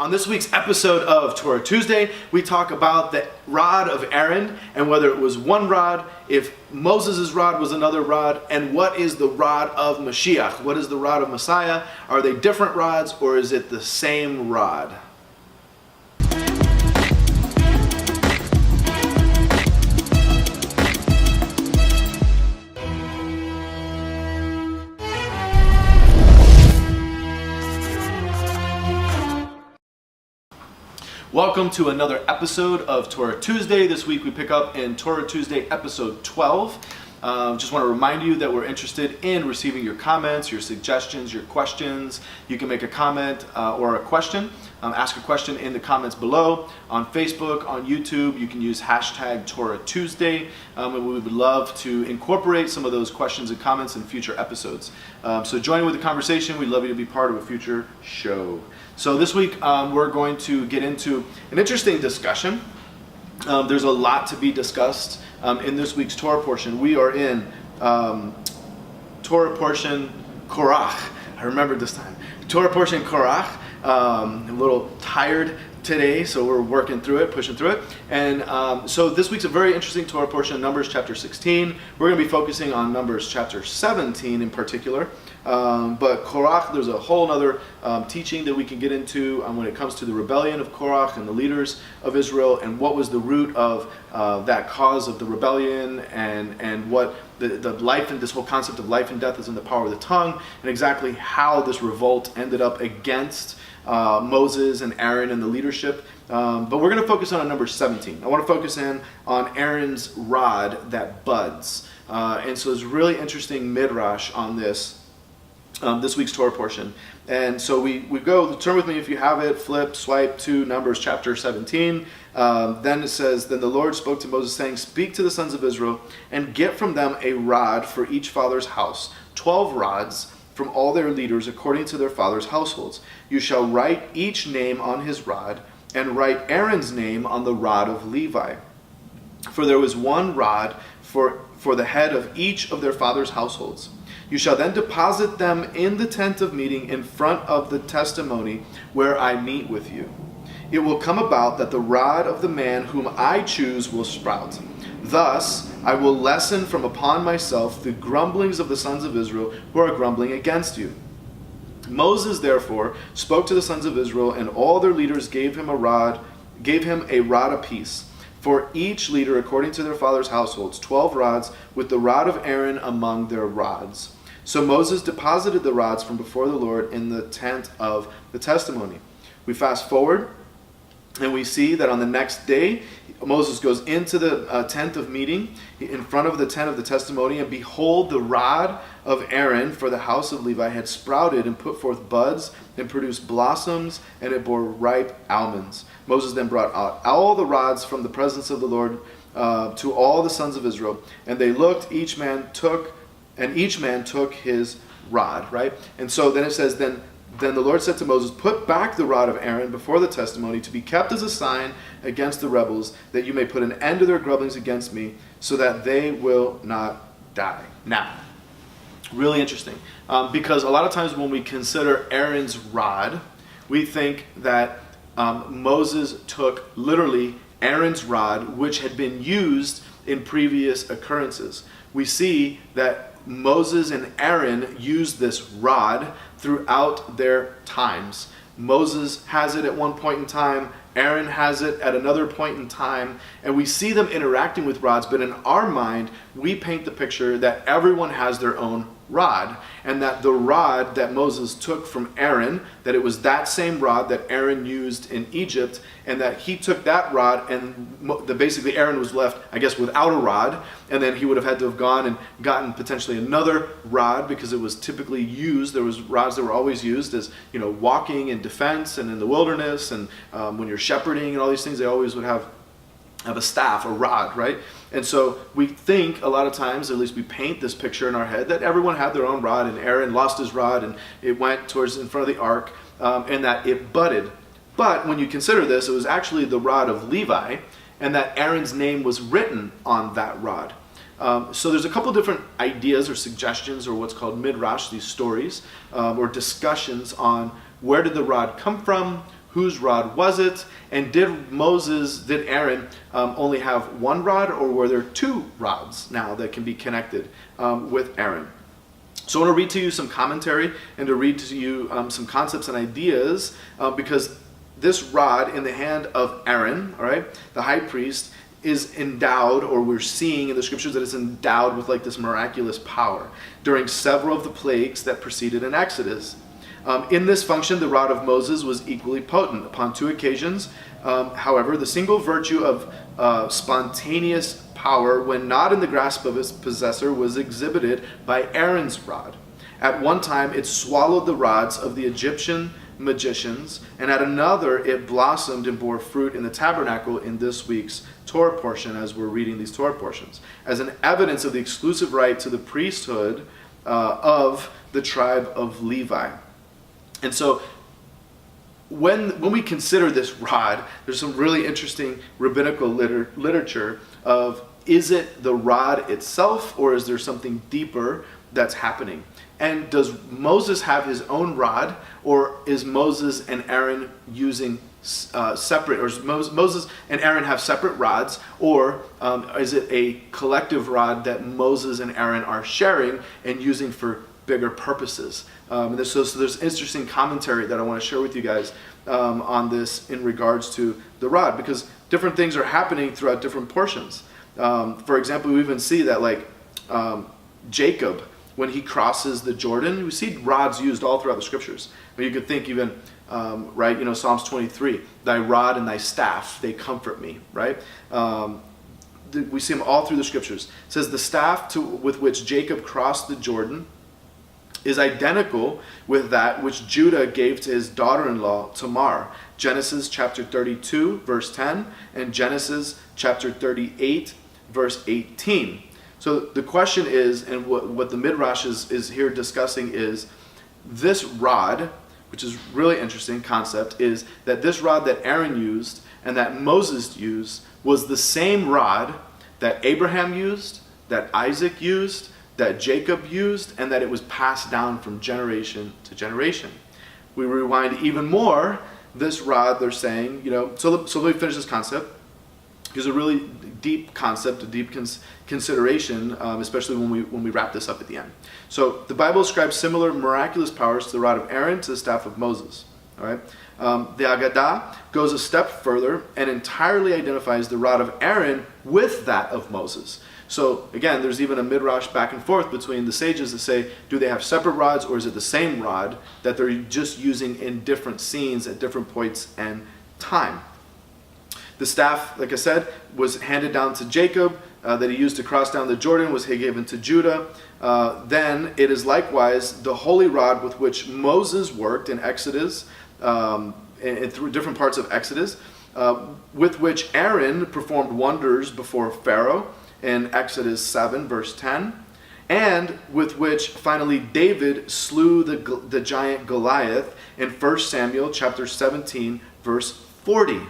On this week's episode of Torah Tuesday, we talk about the rod of Aaron and whether it was one rod, if Moses' rod was another rod, and what is the rod of Mashiach? What is the rod of Messiah? Are they different rods or is it the same rod? Welcome to another episode of Torah Tuesday. This week we pick up in Torah Tuesday episode 12. Just want to remind you that we're interested in receiving your comments, your suggestions, your questions. You can make a comment or a question. Ask a question in the comments below. On Facebook, on YouTube, you can use hashtag Torah Tuesday. And we would love to incorporate some of those questions and comments in future episodes. So join in with the conversation. We'd love you to be part of a future show. So this week we're going to get into an interesting discussion. There's a lot to be discussed in this week's Torah portion. We are in Torah portion Korach. I remembered this time. Torah portion Korach. A little tired today, so we're working through it, pushing through it. And so this week's a very interesting Torah portion, Numbers chapter 16. We're going to be focusing on Numbers chapter 17 in particular. But Korach, there's a whole other teaching that we can get into when it comes to the rebellion of Korach and the leaders of Israel, and what was the root of that cause of the rebellion, and what the life and this whole concept of life and death is in the power of the tongue, and exactly how this revolt ended up against Moses and Aaron and the leadership. But we're going to focus on number 17. I want to focus in on Aaron's rod that buds. And so there's really interesting midrash on this week's Torah portion. And so we go, turn with me if you have it, flip, swipe to Numbers chapter 17. Then it says, Then the Lord spoke to Moses, saying, Speak to the sons of Israel, and get from them a rod for each father's house, 12 rods from all their leaders according to their fathers' households. You shall write each name on his rod, and write Aaron's name on the rod of Levi. For there was one rod for the head of each of their fathers' households. You shall then deposit them in the tent of meeting in front of the testimony where I meet with you. It will come about that the rod of the man whom I choose will sprout. Thus I will lessen from upon myself the grumblings of the sons of Israel who are grumbling against you. Moses therefore spoke to the sons of Israel, and all their leaders gave him a rod apiece. For each leader according to their fathers' households, 12 rods, with the rod of Aaron among their rods. So Moses deposited the rods from before the Lord in the tent of the testimony. We fast forward, and we see that on the next day, Moses goes into the tent of meeting in front of the tent of the testimony, and behold, the rod of Aaron for the house of Levi had sprouted and put forth buds and produced blossoms, and it bore ripe almonds. Moses then brought out all the rods from the presence of the Lord to all the sons of Israel, and they looked, each man took his rod, right? And so then it says, Then the Lord said to Moses, Put back the rod of Aaron before the testimony to be kept as a sign against the rebels, that you may put an end to their grumblings against me, so that they will not die. Now, really interesting, because a lot of times when we consider Aaron's rod, we think that Moses took literally Aaron's rod, which had been used in previous occurrences. We see that Moses and Aaron used this rod throughout their times. Moses has it at one point in time, Aaron has it at another point in time, and we see them interacting with rods, but in our mind, we paint the picture that everyone has their own rod, and that the rod that Moses took from Aaron, that it was that same rod that Aaron used in Egypt, and that he took that rod, and basically Aaron was left, I guess, without a rod, and then he would have had to have gone and gotten potentially another rod, because it was typically used. There was rods that were always used as, walking in defense and in the wilderness, and when you're shepherding and all these things, they always would have a staff, a rod, right? And so we think a lot of times, at least we paint this picture in our head, that everyone had their own rod, and Aaron lost his rod and it went towards in front of the ark, and that it budded. But when you consider this, it was actually the rod of Levi, and that Aaron's name was written on that rod. So there's a couple different ideas or suggestions, or what's called midrash, these stories, or discussions on where did the rod come from, Whose rod was it? And did Aaron only have one rod, or were there two rods now that can be connected with Aaron? So I want to read to you some commentary and to read to you some concepts and ideas because this rod in the hand of Aaron, all right, the high priest, is endowed, or we're seeing in the scriptures that it's endowed with like this miraculous power during several of the plagues that preceded in Exodus. In this function, the rod of Moses was equally potent. Upon two occasions, however, the single virtue of spontaneous power, when not in the grasp of its possessor, was exhibited by Aaron's rod. At one time, it swallowed the rods of the Egyptian magicians, and at another, it blossomed and bore fruit in the tabernacle in this week's Torah portion, as we're reading these Torah portions, as an evidence of the exclusive right to the priesthood of the tribe of Levi. And so when we consider this rod, there's some really interesting rabbinical literature of, is it the rod itself, or is there something deeper that's happening? And does Moses have his own rod, or is Moses and Aaron using separate, or does Moses and Aaron have separate rods, or is it a collective rod that Moses and Aaron are sharing and using for bigger purposes? So there's interesting commentary that I want to share with you guys on this in regards to the rod, because different things are happening throughout different portions. For example, we even see that like Jacob, when he crosses the Jordan, we see rods used all throughout the scriptures. I mean, you could think even, Psalms 23, thy rod and thy staff, they comfort me, right? We see them all through the scriptures. It says the staff with which Jacob crossed the Jordan is identical with that which Judah gave to his daughter-in-law Tamar. Genesis chapter 32, verse 10, and Genesis chapter 38, verse 18. So the question is, and what the Midrash is here discussing is, this rod, which is really interesting concept, is that this rod that Aaron used and that Moses used was the same rod that Abraham used, that Isaac used, that Jacob used, and that it was passed down from generation to generation. We rewind even more, this rod, they're saying, so let me finish this concept. Here's a really deep concept, a deep consideration, especially when we wrap this up at the end. So the Bible ascribes similar miraculous powers to the rod of Aaron, to the staff of Moses. All right. The Agadah goes a step further and entirely identifies the rod of Aaron with that of Moses. So again, there's even a midrash back and forth between the sages that say, do they have separate rods, or is it the same rod that they're just using in different scenes at different points and time? The staff, like I said, was handed down to Jacob, that he used to cross down the Jordan was given to Judah. Then it is likewise the holy rod with which Moses worked in Exodus, and through different parts of Exodus, with which Aaron performed wonders before Pharaoh in Exodus 7, verse 10, and with which finally David slew the giant Goliath in 1 Samuel chapter 17, verse 40.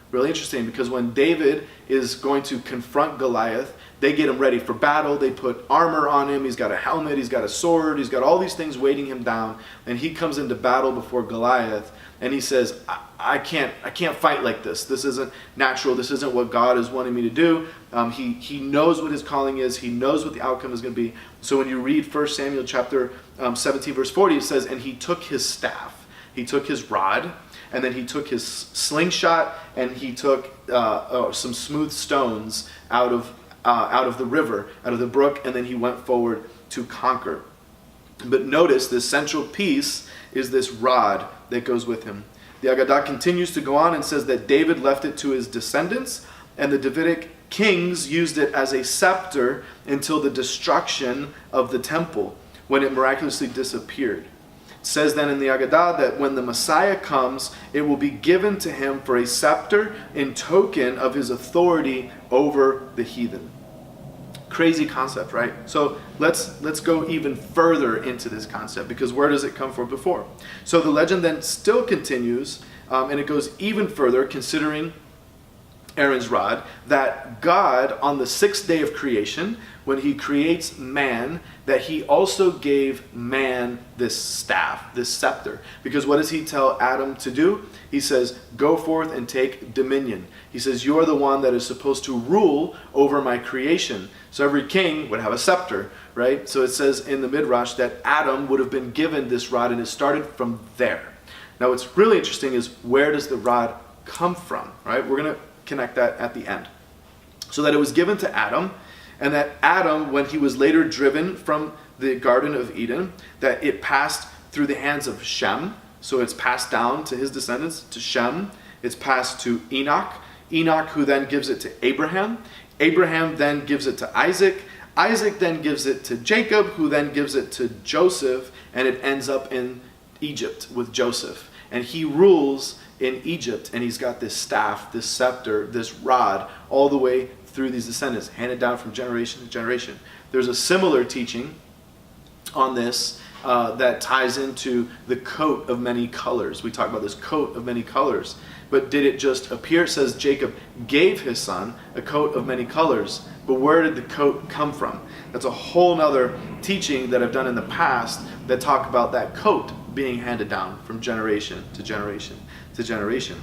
Really interesting, because when David is going to confront Goliath, they get him ready for battle. They put armor on him. He's got a helmet. He's got a sword. He's got all these things weighting him down. And he comes into battle before Goliath, and he says, I can't fight like this. This isn't natural. This isn't what God is wanting me to do. He knows what his calling is. He knows what the outcome is going to be. So when you read 1 Samuel chapter 17, verse 40, it says, and he took his staff. He took his rod, and then he took his slingshot, and he took some smooth stones out of the river, out of the brook, and then he went forward to conquer. But notice this central piece is this rod that goes with him. The Agadah continues to go on and says that David left it to his descendants, and the Davidic kings used it as a scepter until the destruction of the temple, when it miraculously disappeared. It says then in the Agadah that when the Messiah comes, it will be given to him for a scepter in token of his authority over the heathen. Crazy concept, right? So let's go even further into this concept, because where does it come from before? So the legend then still continues, and it goes even further, considering Aaron's rod, that God, on the sixth day of creation, when he creates man, that he also gave man this staff, this scepter. Because what does he tell Adam to do? He says, go forth and take dominion. He says, you're the one that is supposed to rule over my creation. So every king would have a scepter, right? So it says in the Midrash that Adam would have been given this rod, and it started from there. Now what's really interesting is, where does the rod come from, right? We're going to connect that at the end. So that it was given to Adam, and that Adam, when he was later driven from the Garden of Eden, that it passed through the hands of Shem. So it's passed down to his descendants, to Shem. It's passed to Enoch. Enoch, who then gives it to Abraham. Abraham then gives it to Isaac. Isaac then gives it to Jacob, who then gives it to Joseph, and it ends up in Egypt with Joseph. And he rules in Egypt, and he's got this staff, this scepter, this rod, all the way through these descendants, handed down from generation to generation. There's a similar teaching on this that ties into the coat of many colors. We talk about this coat of many colors. But did it just appear? It says Jacob gave his son a coat of many colors. But where did the coat come from? That's a whole nother teaching that I've done in the past that talk about that coat being handed down from generation to generation to generation.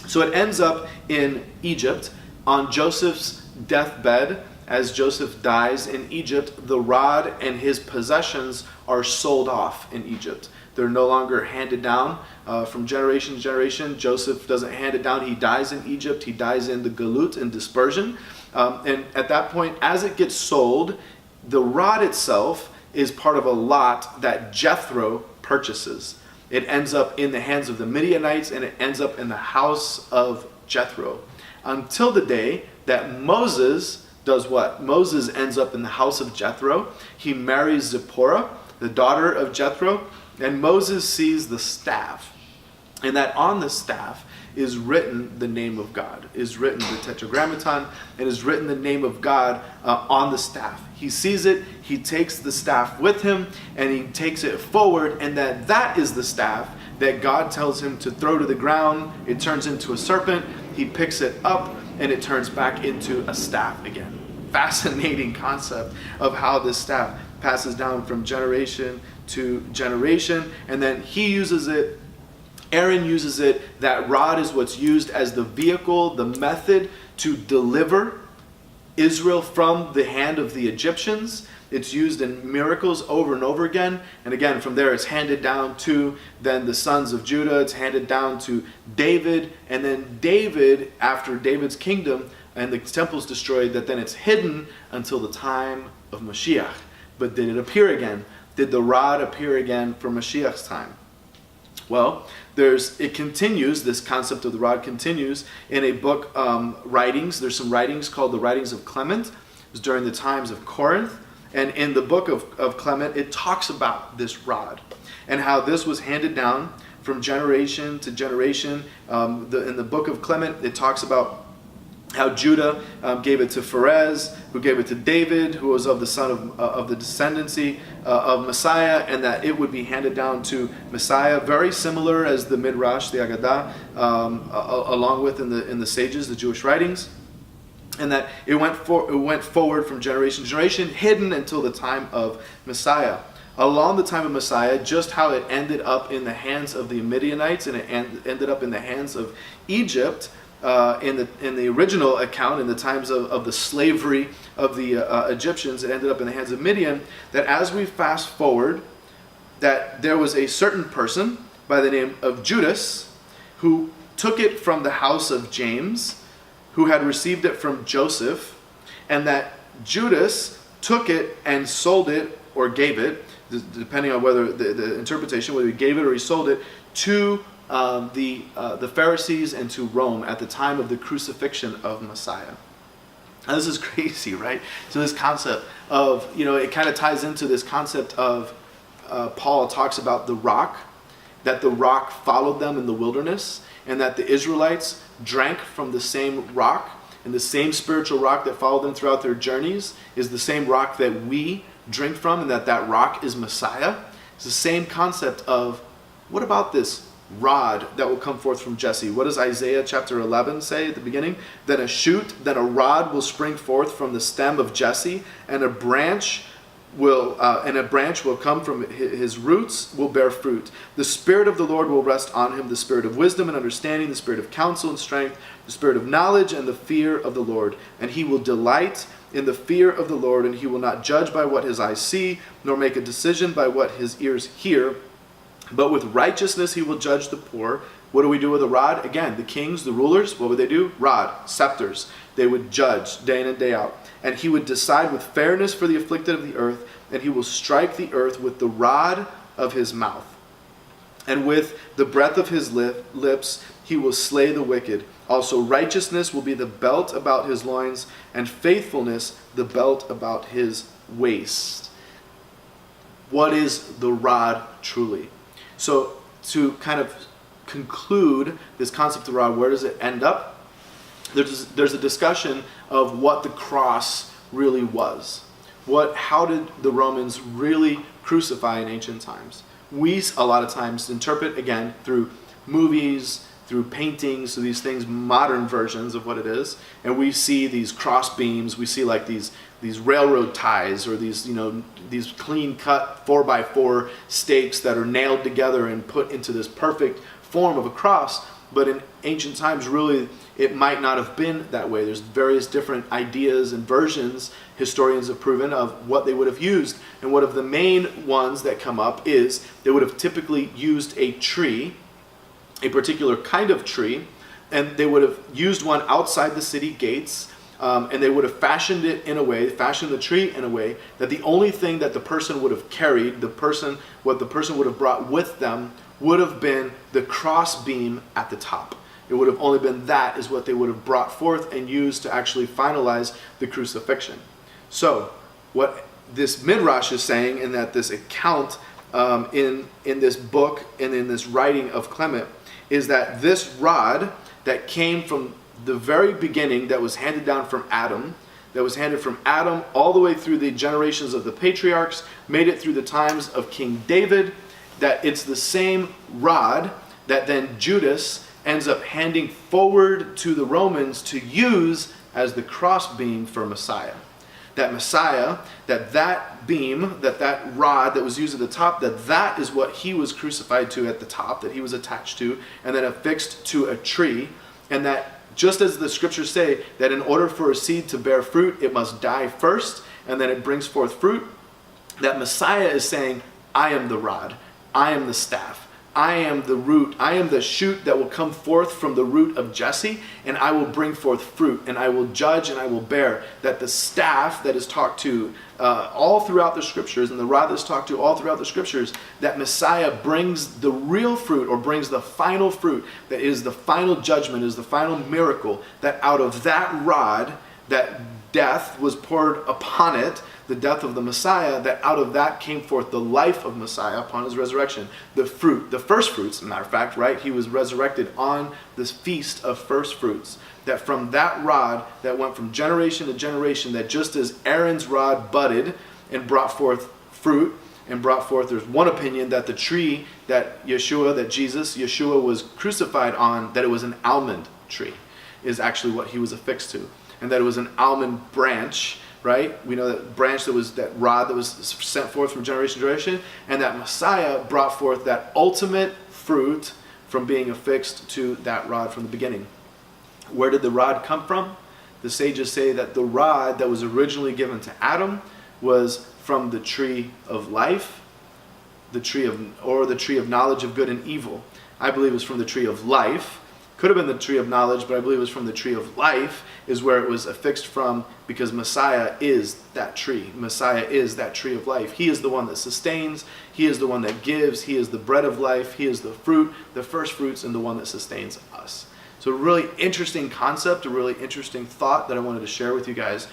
So it ends up in Egypt. On Joseph's deathbed, as Joseph dies in Egypt, the rod and his possessions are sold off in Egypt. They're no longer handed down from generation to generation. Joseph doesn't hand it down. He dies in Egypt. He dies in the galut, in dispersion. And at that point, as it gets sold, the rod itself is part of a lot that Jethro purchases. It ends up in the hands of the Midianites, and it ends up in the house of Jethro. Until the day that Moses does what? Moses ends up in the house of Jethro. He marries Zipporah, the daughter of Jethro, and Moses sees the staff. And that on the staff is written the name of God, is written the tetragrammaton, and is written the name of God on the staff. He sees it, he takes the staff with him, and he takes it forward, and that is the staff that God tells him to throw to the ground. It turns into a serpent. He picks it up, and it turns back into a staff again. Fascinating concept of how this staff passes down from generation to generation, and then he uses it. Aaron uses it. That rod is what's used as the vehicle, the method to deliver Israel from the hand of the Egyptians. It's used in miracles over and over again. And again, from there it's handed down to then the sons of Judah. It's handed down to David. And then David, after David's kingdom and the temple's destroyed, that then it's hidden until the time of Mashiach. But did it appear again? Did the rod appear again for Mashiach's time? Well, it continues, this concept of the rod continues in a book, writings. There's some writings called the Writings of Clement. It was during the times of Corinth. And in the book of Clement, it talks about this rod and how this was handed down from generation to generation. In the book of Clement, it talks about how Judah gave it to Pharez, who gave it to David, who was of the son of the descendancy of Messiah, and that it would be handed down to Messiah, very similar as the Midrash, the Agadah, along with in the sages, the Jewish writings, and that it went forward from generation to generation, hidden until the time of Messiah. Along the time of Messiah, just how it ended up in the hands of the Midianites and it ended up in the hands of Egypt. In the original account, in the times of the slavery of the Egyptians, it ended up in the hands of Midian. That as we fast forward, that there was a certain person by the name of Judas who took it from the house of James, who had received it from Joseph, and that Judas took it and sold it or gave it, depending on whether the interpretation, whether he gave it or he sold it, to the Pharisees and to Rome at the time of the crucifixion of Messiah. Now this is crazy, right? So this concept of, it kind of ties into this concept of Paul talks about the rock, that the rock followed them in the wilderness, and that the Israelites drank from the same rock, and the same spiritual rock that followed them throughout their journeys is the same rock that we drink from, and that rock is Messiah. It's the same concept of, what about this rod that will come forth from Jesse. What does Isaiah chapter 11 say at the beginning? Then a shoot, then a rod will spring forth from the stem of Jesse, and a branch will come from his roots, will bear fruit. The Spirit of the Lord will rest on him, the Spirit of wisdom and understanding, the Spirit of counsel and strength, the Spirit of knowledge and the fear of the Lord. And he will delight in the fear of the Lord, and he will not judge by what his eyes see, nor make a decision by what his ears hear. But with righteousness he will judge the poor. What do we do with a rod? Again, the kings, the rulers, what would they do? Rod, scepters. They would judge day in and day out. And he would decide with fairness for the afflicted of the earth, and he will strike the earth with the rod of his mouth. And with the breath of his lips he will slay the wicked. Also righteousness will be the belt about his loins, and faithfulness the belt about his waist. What is the rod truly? So to kind of conclude this concept of rod, where does it end up? There's a discussion of what the cross really was. How did the Romans really crucify in ancient times? We, a lot of times, interpret, again, through movies, through paintings, so these things, modern versions of what it is. And we see these cross beams, we see like these railroad ties, or these clean cut 4x4 stakes that are nailed together and put into this perfect form of a cross. But in ancient times, really, it might not have been that way. There's various different ideas and versions historians have proven of what they would have used. And one of the main ones that come up is they would have typically used a tree, a particular kind of tree, and they would have used one outside the city gates, and they would have fashioned the tree in a way that the only thing that the person would have carried, what the person would have brought with them, would have been the cross beam at the top. It would have only been that is what they would have brought forth and used to actually finalize the crucifixion. So what this Midrash is saying, in that this account in this book and in this writing of Clement, is that this rod that came from the very beginning, that was handed down from Adam, all the way through the generations of the patriarchs, made it through the times of King David, that it's the same rod that then Judas ends up handing forward to the Romans to use as the crossbeam for Messiah. That Messiah, that beam, that rod that was used at the top, that is what he was crucified to at the top, that he was attached to, and then affixed to a tree. And that, just as the scriptures say, that in order for a seed to bear fruit, it must die first, and then it brings forth fruit, that Messiah is saying, I am the rod, I am the staff, I am the root, I am the shoot that will come forth from the root of Jesse, and I will bring forth fruit, and I will judge, and I will bear. That the staff that is talked to all throughout the scriptures, and the rod that is talked to all throughout the scriptures, that Messiah brings the real fruit, or brings the final fruit, that is the final judgment, is the final miracle, that out of that rod, that death was poured upon it, the death of the Messiah, that out of that came forth the life of Messiah upon his resurrection. The fruit, the first fruits, as a matter of fact, right? He was resurrected on this feast of first fruits. That from that rod that went from generation to generation, that just as Aaron's rod budded and brought forth fruit, and brought forth, there's one opinion that the tree that Yeshua was crucified on, that it was an almond tree, is actually what he was affixed to. And that it was an almond branch, right? We know that branch, that rod that was sent forth from generation to generation, and that Messiah brought forth that ultimate fruit from being affixed to that rod from the beginning. Where did the rod come from? The sages say that the rod that was originally given to Adam was from the tree of life, the tree of knowledge of good and evil. I believe it was from the tree of life. Could have been the tree of knowledge, but I believe it was from the tree of life, is where it was affixed from, because Messiah is that tree. Messiah is that tree of life. He is the one that sustains. He is the one that gives. He is the bread of life. He is the fruit, the first fruits, and the one that sustains us. So a really interesting concept, a really interesting thought that I wanted to share with you guys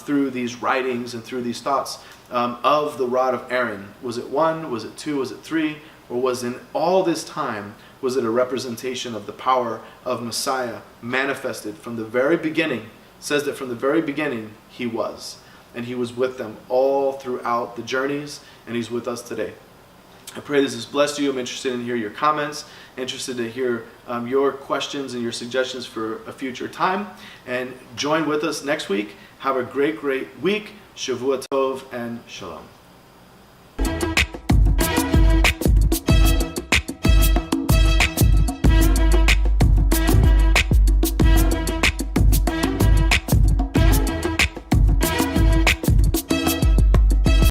through these writings and through these thoughts of the rod of Aaron. Was it one? Was it two? Was it three? Or was in all this time, was it a representation of the power of Messiah manifested from the very beginning? It says that from the very beginning he was. And he was with them all throughout the journeys, and he's with us today. I pray this has blessed you. I'm interested in hear your comments, interested to hear your questions and your suggestions for a future time. And join with us next week. Have a great, great week. Shavua Tov and Shalom.